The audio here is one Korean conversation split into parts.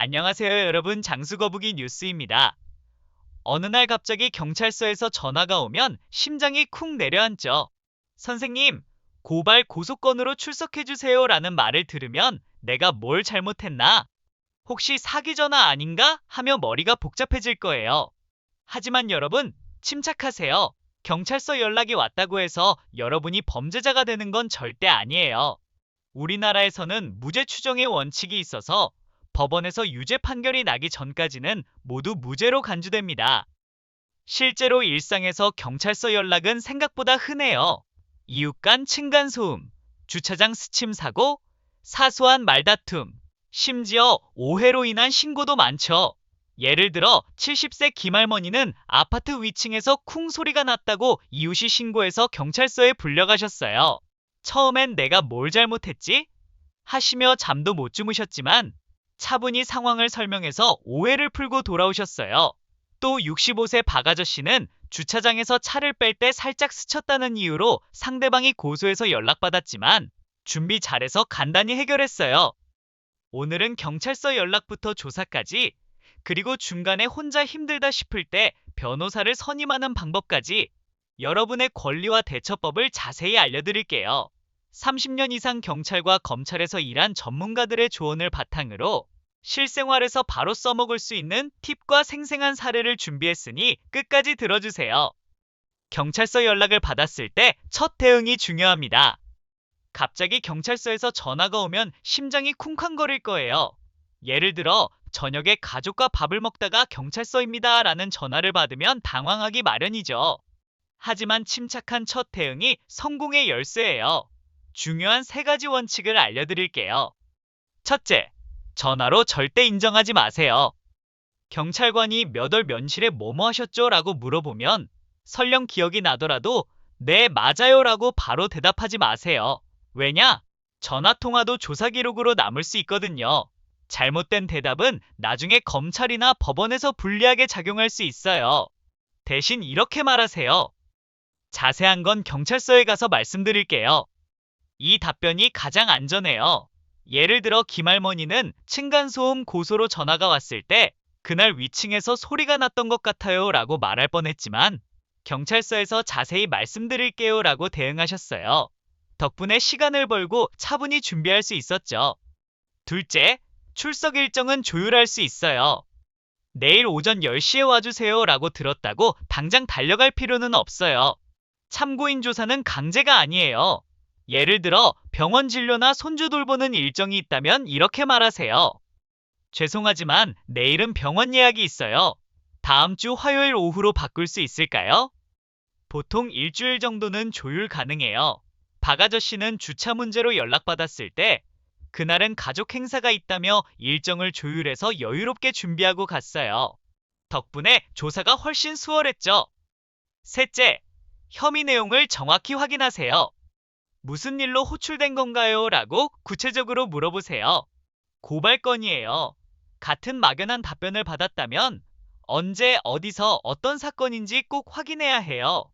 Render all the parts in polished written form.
안녕하세요, 여러분. 장수거북이 뉴스입니다. 어느 날 갑자기 경찰서에서 전화가 오면 심장이 쿵 내려앉죠. 선생님, 고발 고소건으로 출석해주세요라는 말을 들으면 내가 뭘 잘못했나? 혹시 사기 전화 아닌가? 하며 머리가 복잡해질 거예요. 하지만 여러분, 침착하세요. 경찰서 연락이 왔다고 해서 여러분이 범죄자가 되는 건 절대 아니에요. 우리나라에서는 무죄 추정의 원칙이 있어서 법원에서 유죄 판결이 나기 전까지는 모두 무죄로 간주됩니다. 실제로 일상에서 경찰서 연락은 생각보다 흔해요. 이웃 간 층간소음, 주차장 스침 사고, 사소한 말다툼, 심지어 오해로 인한 신고도 많죠. 예를 들어 70세 김할머니는 아파트 위층에서 쿵 소리가 났다고 이웃이 신고해서 경찰서에 불려가셨어요. 처음엔 내가 뭘 잘못했지? 하시며 잠도 못 주무셨지만 차분히 상황을 설명해서 오해를 풀고 돌아오셨어요. 또 65세 박아저씨는 주차장에서 차를 뺄 때 살짝 스쳤다는 이유로 상대방이 고소해서 연락받았지만 준비 잘해서 간단히 해결했어요. 오늘은 경찰서 연락부터 조사까지, 그리고 중간에 혼자 힘들다 싶을 때 변호사를 선임하는 방법까지 여러분의 권리와 대처법을 자세히 알려드릴게요. 30년 이상 경찰과 검찰에서 일한 전문가들의 조언을 바탕으로 실생활에서 바로 써먹을 수 있는 팁과 생생한 사례를 준비했으니 끝까지 들어주세요. 경찰서 연락을 받았을 때 첫 대응이 중요합니다. 갑자기 경찰서에서 전화가 오면 심장이 쿵쾅거릴 거예요. 예를 들어 저녁에 가족과 밥을 먹다가 경찰서입니다 라는 전화를 받으면 당황하기 마련이죠. 하지만 침착한 첫 대응이 성공의 열쇠예요. 중요한 3가지 원칙을 알려드릴게요. 첫째, 전화로 절대 인정하지 마세요. 경찰관이 몇 월 며칠에 뭐뭐 하셨죠? 라고 물어보면 설령 기억이 나더라도 네, 맞아요 라고 바로 대답하지 마세요. 왜냐? 전화통화도 조사 기록으로 남을 수 있거든요. 잘못된 대답은 나중에 검찰이나 법원에서 불리하게 작용할 수 있어요. 대신 이렇게 말하세요. 자세한 건 경찰서에 가서 말씀드릴게요. 이 답변이 가장 안전해요. 예를 들어 김할머니는 층간소음 고소로 전화가 왔을 때 그날 위층에서 소리가 났던 것 같아요 라고 말할 뻔했지만 경찰서에서 자세히 말씀드릴게요 라고 대응하셨어요. 덕분에 시간을 벌고 차분히 준비할 수 있었죠. 둘째, 출석 일정은 조율할 수 있어요. 내일 오전 10시에 와주세요 라고 들었다고 당장 달려갈 필요는 없어요. 참고인 조사는 강제가 아니에요. 예를 들어 병원 진료나 손주 돌보는 일정이 있다면 이렇게 말하세요. 죄송하지만 내일은 병원 예약이 있어요. 다음 주 화요일 오후로 바꿀 수 있을까요? 보통 일주일 정도는 조율 가능해요. 박 아저씨는 주차 문제로 연락받았을 때 그날은 가족 행사가 있다며 일정을 조율해서 여유롭게 준비하고 갔어요. 덕분에 조사가 훨씬 수월했죠. 셋째, 혐의 내용을 정확히 확인하세요. 무슨 일로 호출된 건가요? 라고 구체적으로 물어보세요. 고발건이에요. 같은 막연한 답변을 받았다면 언제, 어디서, 어떤 사건인지 꼭 확인해야 해요.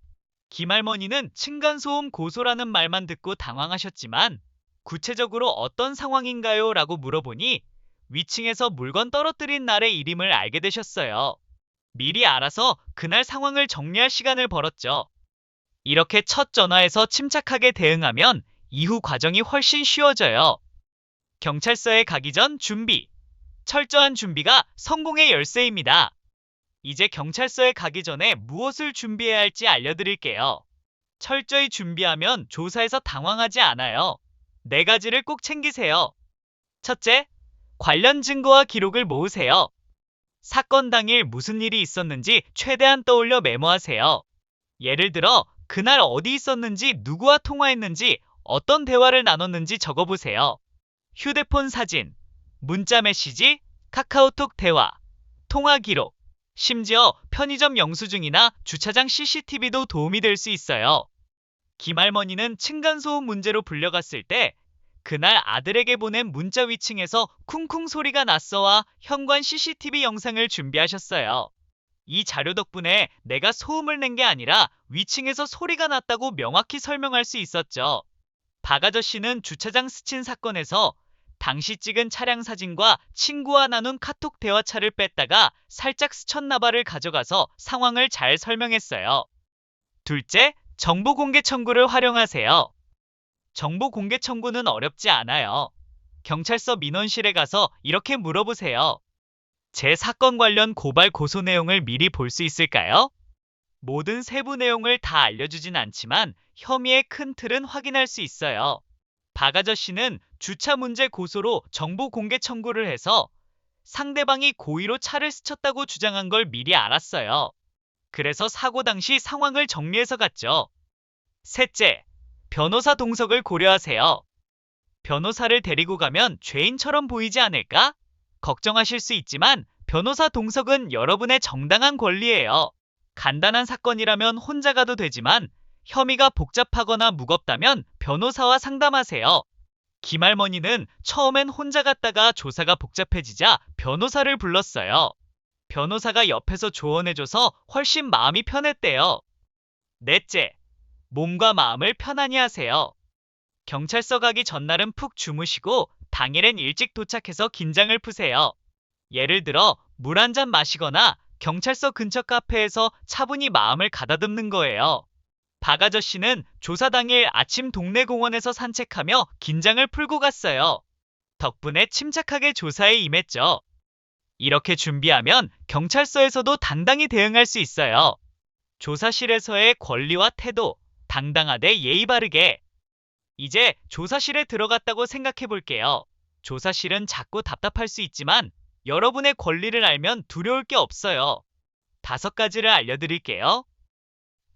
김할머니는 층간소음 고소라는 말만 듣고 당황하셨지만 구체적으로 어떤 상황인가요? 라고 물어보니 위층에서 물건 떨어뜨린 날의 일임을 알게 되셨어요. 미리 알아서 그날 상황을 정리할 시간을 벌었죠. 이렇게 첫 전화에서 침착하게 대응하면 이후 과정이 훨씬 쉬워져요. 경찰서에 가기 전 준비. 철저한 준비가 성공의 열쇠입니다. 이제 경찰서에 가기 전에 무엇을 준비해야 할지 알려드릴게요. 철저히 준비하면 조사에서 당황하지 않아요. 4가지를 꼭 챙기세요. 첫째, 관련 증거와 기록을 모으세요. 사건 당일 무슨 일이 있었는지 최대한 떠올려 메모하세요. 예를 들어 그날 어디 있었는지, 누구와 통화했는지, 어떤 대화를 나눴는지 적어보세요. 휴대폰 사진, 문자 메시지, 카카오톡 대화, 통화 기록, 심지어 편의점 영수증이나 주차장 CCTV도 도움이 될 수 있어요. 김할머니는 층간소음 문제로 불려갔을 때 그날 아들에게 보낸 문자 위층에서 쿵쿵 소리가 났어와 현관 CCTV 영상을 준비하셨어요. 이 자료 덕분에 내가 소음을 낸 게 아니라 위층에서 소리가 났다고 명확히 설명할 수 있었죠. 박 아저씨는 주차장 스친 사건에서 당시 찍은 차량 사진과 친구와 나눈 카톡 대화차를 뺐다가 살짝 스쳤나봐를 가져가서 상황을 잘 설명했어요. 둘째, 정보 공개 청구를 활용하세요. 정보 공개 청구는 어렵지 않아요. 경찰서 민원실에 가서 이렇게 물어보세요. 제 사건 관련 고발 고소 내용을 미리 볼 수 있을까요? 모든 세부 내용을 다 알려주진 않지만 혐의의 큰 틀은 확인할 수 있어요. 박 아저씨는 주차 문제 고소로 정보 공개 청구를 해서 상대방이 고의로 차를 스쳤다고 주장한 걸 미리 알았어요. 그래서 사고 당시 상황을 정리해서 갔죠. 셋째, 변호사 동석을 고려하세요. 변호사를 데리고 가면 죄인처럼 보이지 않을까? 걱정하실 수 있지만 변호사 동석은 여러분의 정당한 권리예요. 간단한 사건이라면 혼자 가도 되지만 혐의가 복잡하거나 무겁다면 변호사와 상담하세요. 김할머니는 처음엔 혼자 갔다가 조사가 복잡해지자 변호사를 불렀어요. 변호사가 옆에서 조언해줘서 훨씬 마음이 편했대요. 넷째, 몸과 마음을 편안히 하세요. 경찰서 가기 전날은 푹 주무시고 당일엔 일찍 도착해서 긴장을 푸세요. 예를 들어 물 한 잔 마시거나 경찰서 근처 카페에서 차분히 마음을 가다듬는 거예요. 박 아저씨는 조사 당일 아침 동네 공원에서 산책하며 긴장을 풀고 갔어요. 덕분에 침착하게 조사에 임했죠. 이렇게 준비하면 경찰서에서도 당당히 대응할 수 있어요. 조사실에서의 권리와 태도, 당당하되 예의 바르게. 이제 조사실에 들어갔다고 생각해 볼게요. 조사실은 작고 답답할 수 있지만 여러분의 권리를 알면 두려울 게 없어요. 5가지를 알려드릴게요.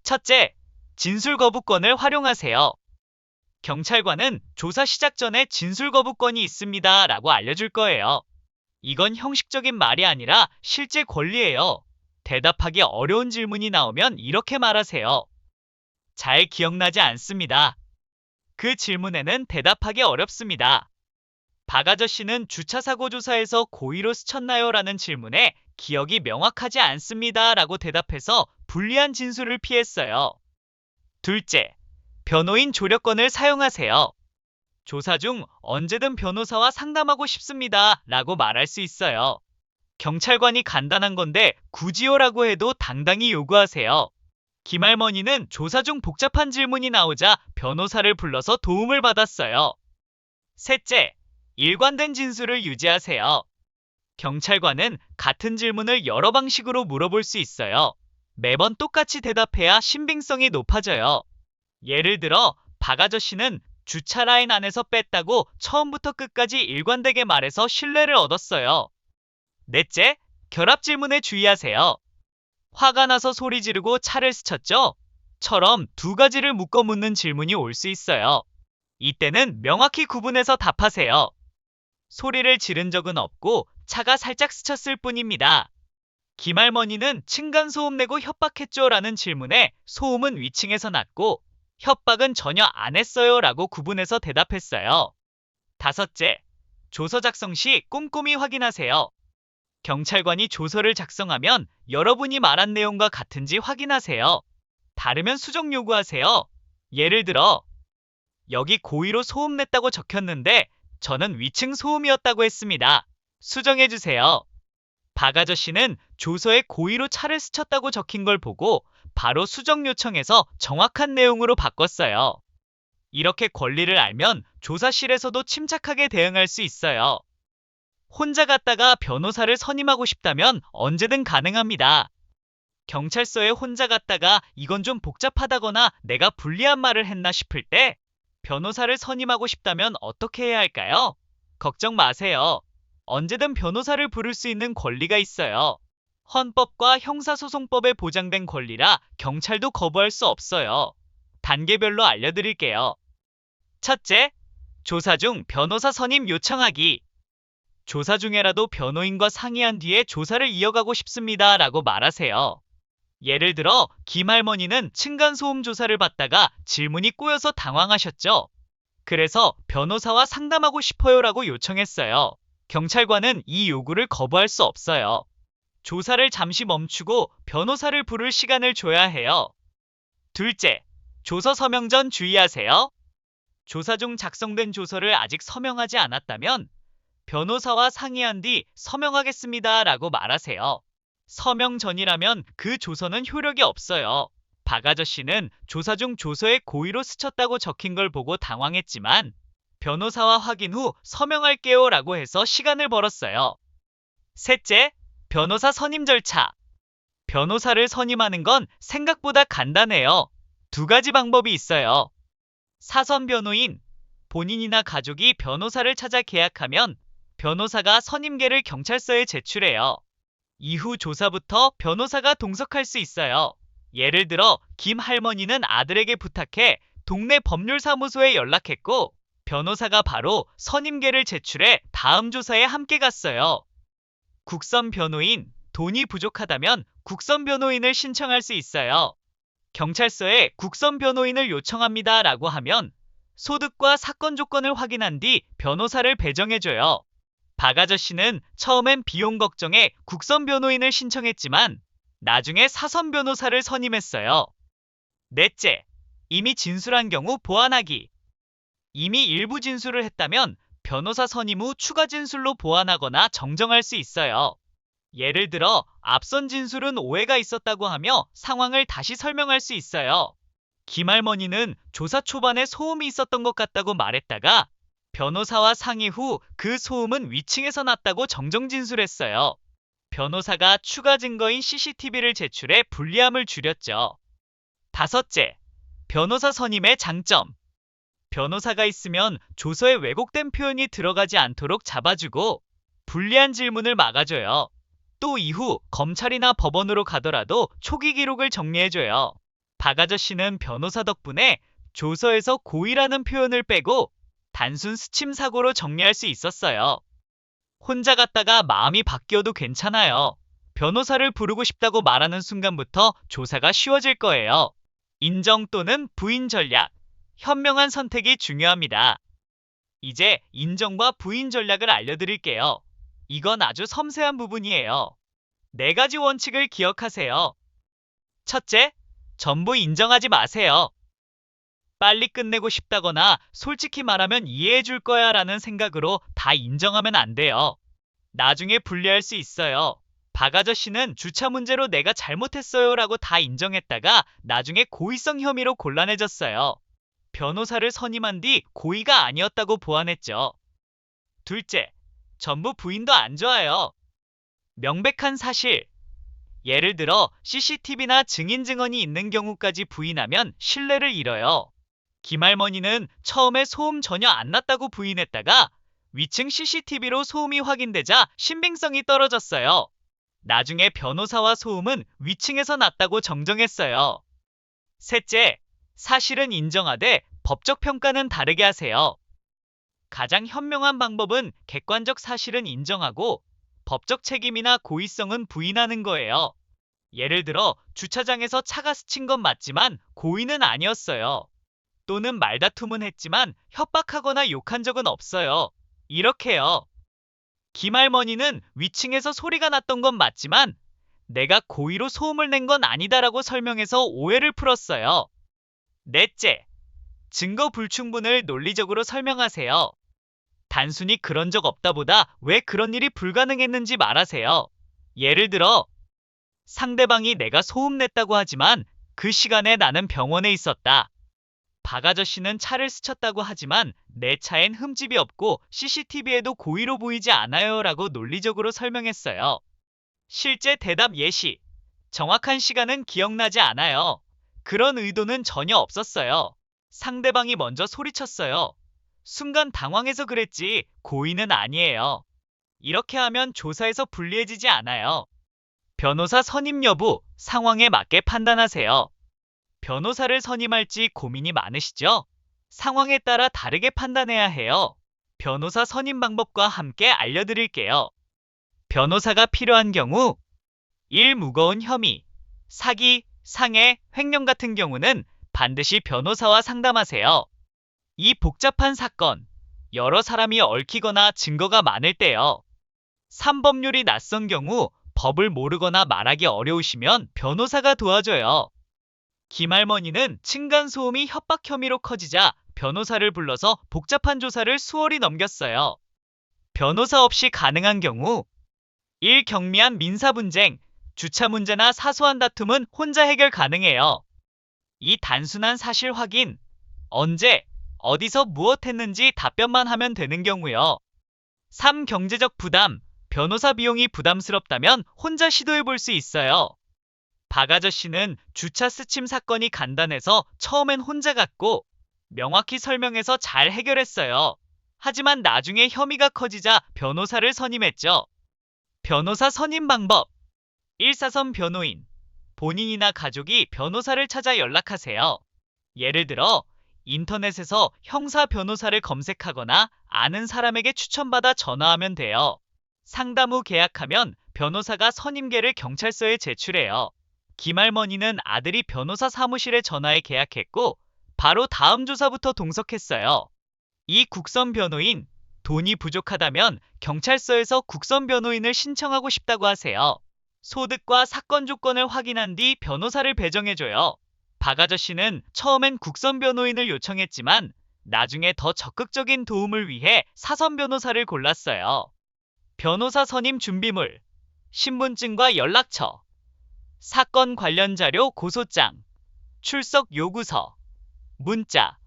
첫째, 진술 거부권을 활용하세요. 경찰관은 조사 시작 전에 진술 거부권이 있습니다 라고 알려줄 거예요. 이건 형식적인 말이 아니라 실제 권리예요. 대답하기 어려운 질문이 나오면 이렇게 말하세요. 잘 기억나지 않습니다. 그 질문에는 대답하기 어렵습니다. 박 아저씨는 주차 사고 조사에서 고의로 스쳤나요? 라는 질문에 기억이 명확하지 않습니다 라고 대답해서 불리한 진술을 피했어요. 둘째, 변호인 조력권을 사용하세요. 조사 중 언제든 변호사와 상담하고 싶습니다 라고 말할 수 있어요. 경찰관이 간단한 건데 굳이요라고 해도 당당히 요구하세요. 김할머니는 조사 중 복잡한 질문이 나오자 변호사를 불러서 도움을 받았어요. 셋째, 일관된 진술을 유지하세요. 경찰관은 같은 질문을 여러 방식으로 물어볼 수 있어요. 매번 똑같이 대답해야 신빙성이 높아져요. 예를 들어 박 아저씨는 주차 라인 안에서 뺐다고 처음부터 끝까지 일관되게 말해서 신뢰를 얻었어요. 넷째, 결합 질문에 주의하세요. 화가 나서 소리 지르고 차를 스쳤죠? 처럼 2가지를 묶어 묻는 질문이 올 수 있어요. 이때는 명확히 구분해서 답하세요. 소리를 지른 적은 없고 차가 살짝 스쳤을 뿐입니다. 김할머니는 층간소음 내고 협박했죠? 라는 질문에 소음은 위층에서 났고 협박은 전혀 안 했어요 라고 구분해서 대답했어요. 5째, 조서 작성 시 꼼꼼히 확인하세요. 경찰관이 조서를 작성하면 여러분이 말한 내용과 같은지 확인하세요. 다르면 수정 요구하세요. 예를 들어 여기 고의로 소음 냈다고 적혔는데 저는 위층 소음이었다고 했습니다. 수정해주세요. 박 아저씨는 조서에 고의로 차를 스쳤다고 적힌 걸 보고 바로 수정 요청해서 정확한 내용으로 바꿨어요. 이렇게 권리를 알면 조사실에서도 침착하게 대응할 수 있어요. 혼자 갔다가 변호사를 선임하고 싶다면 언제든 가능합니다. 경찰서에 혼자 갔다가 이건 좀 복잡하다거나 내가 불리한 말을 했나 싶을 때 변호사를 선임하고 싶다면 어떻게 해야 할까요? 걱정 마세요. 언제든 변호사를 부를 수 있는 권리가 있어요. 헌법과 형사소송법에 보장된 권리라 경찰도 거부할 수 없어요. 단계별로 알려드릴게요. 첫째, 조사 중 변호사 선임 요청하기. 조사 중에라도 변호인과 상의한 뒤에 조사를 이어가고 싶습니다 라고 말하세요. 예를 들어 김할머니는 층간소음 조사를 받다가 질문이 꼬여서 당황하셨죠. 그래서 변호사와 상담하고 싶어요 라고 요청했어요. 경찰관은 이 요구를 거부할 수 없어요. 조사를 잠시 멈추고 변호사를 부를 시간을 줘야 해요. 둘째, 조서 서명 전 주의하세요. 조사 중 작성된 조서를 아직 서명하지 않았다면 변호사와 상의한 뒤 서명하겠습니다 라고 말하세요. 서명 전이라면 그 조서는 효력이 없어요. 박 아저씨는 조사 중 조서에 고의로 스쳤다고 적힌 걸 보고 당황했지만 변호사와 확인 후 서명할게요 라고 해서 시간을 벌었어요. 셋째, 변호사 선임 절차. 변호사를 선임하는 건 생각보다 간단해요. 두 가지 방법이 있어요. 사선 변호인, 본인이나 가족이 변호사를 찾아 계약하면 변호사가 선임계를 경찰서에 제출해요. 이후 조사부터 변호사가 동석할 수 있어요. 예를 들어 김 할머니는 아들에게 부탁해 동네 법률사무소에 연락했고 변호사가 바로 선임계를 제출해 다음 조사에 함께 갔어요. 국선 변호인, 돈이 부족하다면 국선 변호인을 신청할 수 있어요. 경찰서에 국선 변호인을 요청합니다 라고 하면 소득과 사건 조건을 확인한 뒤 변호사를 배정해줘요. 박 아저씨는 처음엔 비용 걱정에 국선 변호인을 신청했지만 나중에 사선 변호사를 선임했어요. 넷째, 이미 진술한 경우 보완하기. 이미 일부 진술을 했다면 변호사 선임 후 추가 진술로 보완하거나 정정할 수 있어요. 예를 들어 앞선 진술은 오해가 있었다고 하며 상황을 다시 설명할 수 있어요. 김할머니는 조사 초반에 소음이 있었던 것 같다고 말했다가 변호사와 상의 후 그 소음은 위층에서 났다고 정정 진술했어요. 변호사가 추가 증거인 CCTV를 제출해 불리함을 줄였죠. 다섯째, 변호사 선임의 장점. 변호사가 있으면 조서에 왜곡된 표현이 들어가지 않도록 잡아주고 불리한 질문을 막아줘요. 또 이후 검찰이나 법원으로 가더라도 초기 기록을 정리해줘요. 박 아저씨는 변호사 덕분에 조서에서 고의라는 표현을 빼고 단순 스침 사고로 정리할 수 있었어요. 혼자 갔다가 마음이 바뀌어도 괜찮아요. 변호사를 부르고 싶다고 말하는 순간부터 조사가 쉬워질 거예요. 인정 또는 부인 전략. 현명한 선택이 중요합니다. 이제 인정과 부인 전략을 알려드릴게요. 이건 아주 섬세한 부분이에요. 네 가지 원칙을 기억하세요. 첫째, 전부 인정하지 마세요. 빨리 끝내고 싶다거나 솔직히 말하면 이해해 줄 거야 라는 생각으로 다 인정하면 안 돼요. 나중에 불리할 수 있어요. 박 아저씨는 주차 문제로 내가 잘못했어요 라고 다 인정했다가 나중에 고의성 혐의로 곤란해졌어요. 변호사를 선임한 뒤 고의가 아니었다고 보완했죠. 둘째, 전부 부인도 안 좋아요. 명백한 사실. 예를 들어 CCTV나 증인 증언이 있는 경우까지 부인하면 신뢰를 잃어요. 김할머니는 처음에 소음 전혀 안 났다고 부인했다가 위층 CCTV로 소음이 확인되자 신빙성이 떨어졌어요. 나중에 변호사와 소음은 위층에서 났다고 정정했어요. 셋째, 사실은 인정하되 법적 평가는 다르게 하세요. 가장 현명한 방법은 객관적 사실은 인정하고 법적 책임이나 고의성은 부인하는 거예요. 예를 들어 주차장에서 차가 스친 건 맞지만 고의는 아니었어요. 또는 말다툼은 했지만 협박하거나 욕한 적은 없어요. 이렇게요. 김할머니는 위층에서 소리가 났던 건 맞지만 내가 고의로 소음을 낸 건 아니다라고 설명해서 오해를 풀었어요. 넷째, 증거 불충분을 논리적으로 설명하세요. 단순히 그런 적 없다보다 왜 그런 일이 불가능했는지 말하세요. 예를 들어 상대방이 내가 소음 냈다고 하지만 그 시간에 나는 병원에 있었다. 박 아저씨는 차를 스쳤다고 하지만 내 차엔 흠집이 없고 CCTV에도 고의로 보이지 않아요 라고 논리적으로 설명했어요. 실제 대답 예시. 정확한 시간은 기억나지 않아요. 그런 의도는 전혀 없었어요. 상대방이 먼저 소리쳤어요. 순간 당황해서 그랬지 고의는 아니에요. 이렇게 하면 조사에서 불리해지지 않아요. 변호사 선임 여부, 상황에 맞게 판단하세요. 변호사를 선임할지 고민이 많으시죠? 상황에 따라 다르게 판단해야 해요. 변호사 선임 방법과 함께 알려드릴게요. 변호사가 필요한 경우 1. 무거운 혐의, 사기, 상해, 횡령 같은 경우는 반드시 변호사와 상담하세요. 2. 복잡한 사건, 여러 사람이 얽히거나 증거가 많을 때요. 3. 법률이 낯선 경우 법을 모르거나 말하기 어려우시면 변호사가 도와줘요. 김할머니는 층간소음이 협박 혐의로 커지자 변호사를 불러서 복잡한 조사를 수월히 넘겼어요. 변호사 없이 가능한 경우 1. 경미한 민사 분쟁, 주차 문제나 사소한 다툼은 혼자 해결 가능해요. 2. 단순한 사실 확인, 언제, 어디서 무엇 했는지 답변만 하면 되는 경우요. 3. 경제적 부담, 변호사 비용이 부담스럽다면 혼자 시도해 볼 수 있어요. 박 아저씨는 주차 스침 사건이 간단해서 처음엔 혼자 갔고 명확히 설명해서 잘 해결했어요. 하지만 나중에 혐의가 커지자 변호사를 선임했죠. 변호사 선임 방법 1. 사선 변호인, 본인이나 가족이 변호사를 찾아 연락하세요. 예를 들어 인터넷에서 형사 변호사를 검색하거나 아는 사람에게 추천받아 전화하면 돼요. 상담 후 계약하면 변호사가 선임계를 경찰서에 제출해요. 김할머니는 아들이 변호사 사무실에 전화해 계약했고 바로 다음 조사부터 동석했어요. 2. 국선 변호인, 돈이 부족하다면 경찰서에서 국선 변호인을 신청하고 싶다고 하세요. 소득과 사건 조건을 확인한 뒤 변호사를 배정해줘요. 박 아저씨는 처음엔 국선 변호인을 요청했지만 나중에 더 적극적인 도움을 위해 사선 변호사를 골랐어요. 변호사 선임 준비물, 신분증과 연락처, 사건 관련 자료 고소장, 출석 요구서, 문자,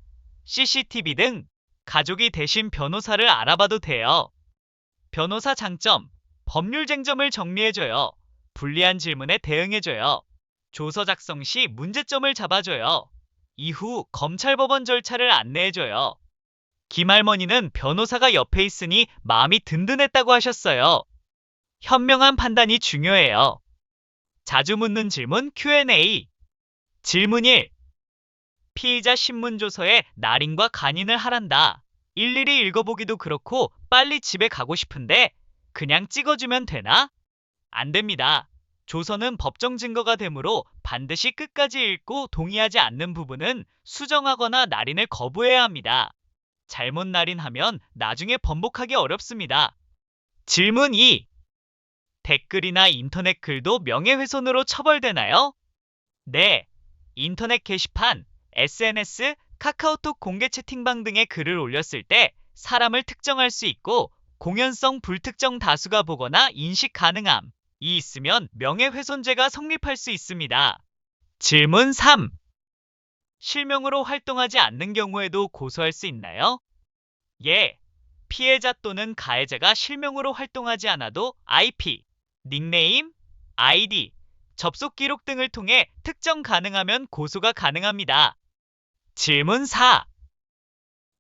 CCTV 등 가족이 대신 변호사를 알아봐도 돼요. 변호사 장점, 법률 쟁점을 정리해줘요. 불리한 질문에 대응해줘요. 조서 작성 시 문제점을 잡아줘요. 이후 검찰법원 절차를 안내해줘요. 김할머니는 변호사가 옆에 있으니 마음이 든든했다고 하셨어요. 현명한 판단이 중요해요. 자주 묻는 질문 Q&A. 질문 1. 피의자 신문조서에 날인과 간인을 하란다. 일일이 읽어보기도 그렇고 빨리 집에 가고 싶은데 그냥 찍어주면 되나? 안 됩니다. 조서는 법정 증거가 되므로 반드시 끝까지 읽고 동의하지 않는 부분은 수정하거나 날인을 거부해야 합니다. 잘못 날인하면 나중에 번복하기 어렵습니다. 질문 2. 댓글이나 인터넷 글도 명예훼손으로 처벌되나요? 네. 인터넷 게시판, SNS, 카카오톡 공개 채팅방 등에 글을 올렸을 때 사람을 특정할 수 있고 공연성 불특정 다수가 보거나 인식 가능함이 있으면 명예훼손죄가 성립할 수 있습니다. 질문 3. 실명으로 활동하지 않는 경우에도 고소할 수 있나요? 예. 피해자 또는 가해자가 실명으로 활동하지 않아도 IP, 닉네임, 아이디, 접속 기록 등을 통해 특정 가능하면 고소가 가능합니다. 질문 4.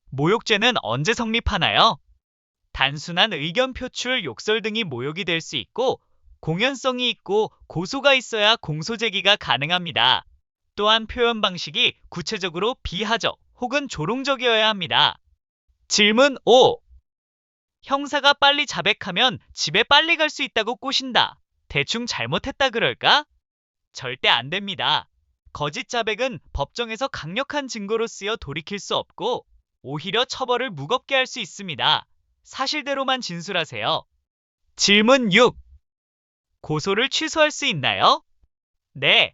모욕죄는 언제 성립하나요? 단순한 의견 표출, 욕설 등이 모욕이 될 수 있고 공연성이 있고 고소가 있어야 공소 제기가 가능합니다. 또한 표현 방식이 구체적으로 비하적 혹은 조롱적이어야 합니다. 질문 5. 형사가 빨리 자백하면 집에 빨리 갈 수 있다고 꼬신다. 대충 잘못했다 그럴까? 절대 안 됩니다. 거짓 자백은 법정에서 강력한 증거로 쓰여 돌이킬 수 없고 오히려 처벌을 무겁게 할 수 있습니다. 사실대로만 진술하세요. 질문 6. 고소를 취소할 수 있나요? 네.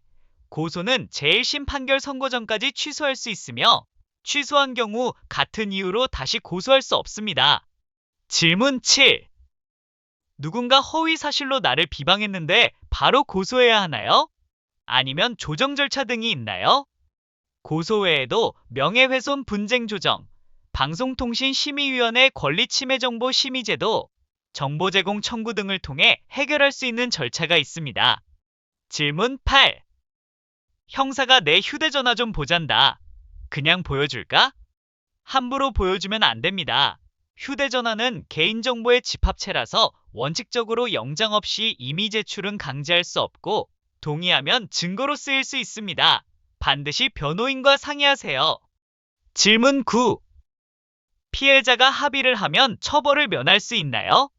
고소는 제1심 판결 선고 전까지 취소할 수 있으며 취소한 경우 같은 이유로 다시 고소할 수 없습니다. 질문 7. 누군가 허위 사실로 나를 비방했는데 바로 고소해야 하나요? 아니면 조정 절차 등이 있나요? 고소 외에도 명예훼손 분쟁 조정, 방송통신심의위원회 권리침해정보심의제도, 정보 제공 청구 등을 통해 해결할 수 있는 절차가 있습니다. 질문 8. 형사가 내 휴대전화 좀 보잔다. 그냥 보여줄까? 함부로 보여주면 안 됩니다. 휴대전화는 개인정보의 집합체라서 원칙적으로 영장 없이 임의 제출은 강제할 수 없고 동의하면 증거로 쓰일 수 있습니다. 반드시 변호인과 상의하세요. 질문 9. 피해자가 합의를 하면 처벌을 면할 수 있나요?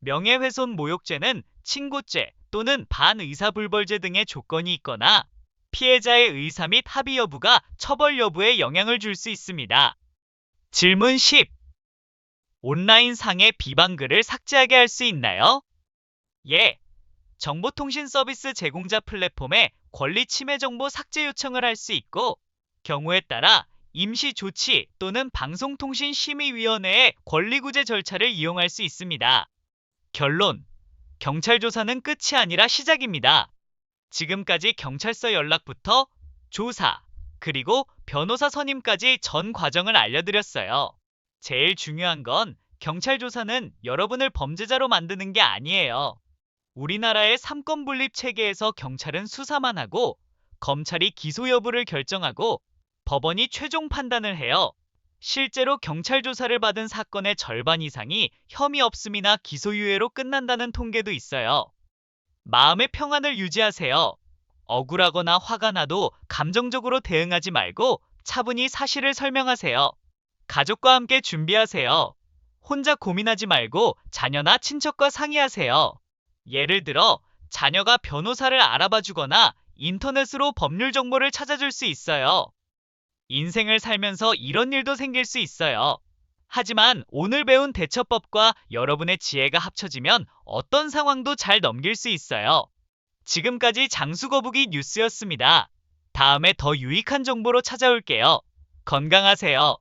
명예훼손 모욕죄는 친고죄 또는 반의사불벌죄 등의 조건이 있거나 피해자의 의사 및 합의 여부가 처벌 여부에 영향을 줄 수 있습니다. 질문 10. 온라인 상의 비방글을 삭제하게 할 수 있나요? 예. 정보통신 서비스 제공자 플랫폼에 권리 침해 정보 삭제 요청을 할 수 있고 경우에 따라 임시조치 또는 방송통신심의위원회의 권리구제 절차를 이용할 수 있습니다. 결론. 경찰 조사는 끝이 아니라 시작입니다. 지금까지 경찰서 연락부터 조사, 그리고 변호사 선임까지 전 과정을 알려드렸어요. 제일 중요한 건 경찰 조사는 여러분을 범죄자로 만드는 게 아니에요. 우리나라의 삼권분립 체계에서 경찰은 수사만 하고 검찰이 기소 여부를 결정하고 법원이 최종 판단을 해요. 실제로 경찰 조사를 받은 사건의 절반 이상이 혐의 없음이나 기소유예로 끝난다는 통계도 있어요. 마음의 평안을 유지하세요. 억울하거나 화가 나도 감정적으로 대응하지 말고 차분히 사실을 설명하세요. 가족과 함께 준비하세요. 혼자 고민하지 말고 자녀나 친척과 상의하세요. 예를 들어 자녀가 변호사를 알아봐 주거나 인터넷으로 법률 정보를 찾아줄 수 있어요. 인생을 살면서 이런 일도 생길 수 있어요. 하지만 오늘 배운 대처법과 여러분의 지혜가 합쳐지면 어떤 상황도 잘 넘길 수 있어요. 지금까지 장수거북이 뉴스였습니다. 다음에 더 유익한 정보로 찾아올게요. 건강하세요.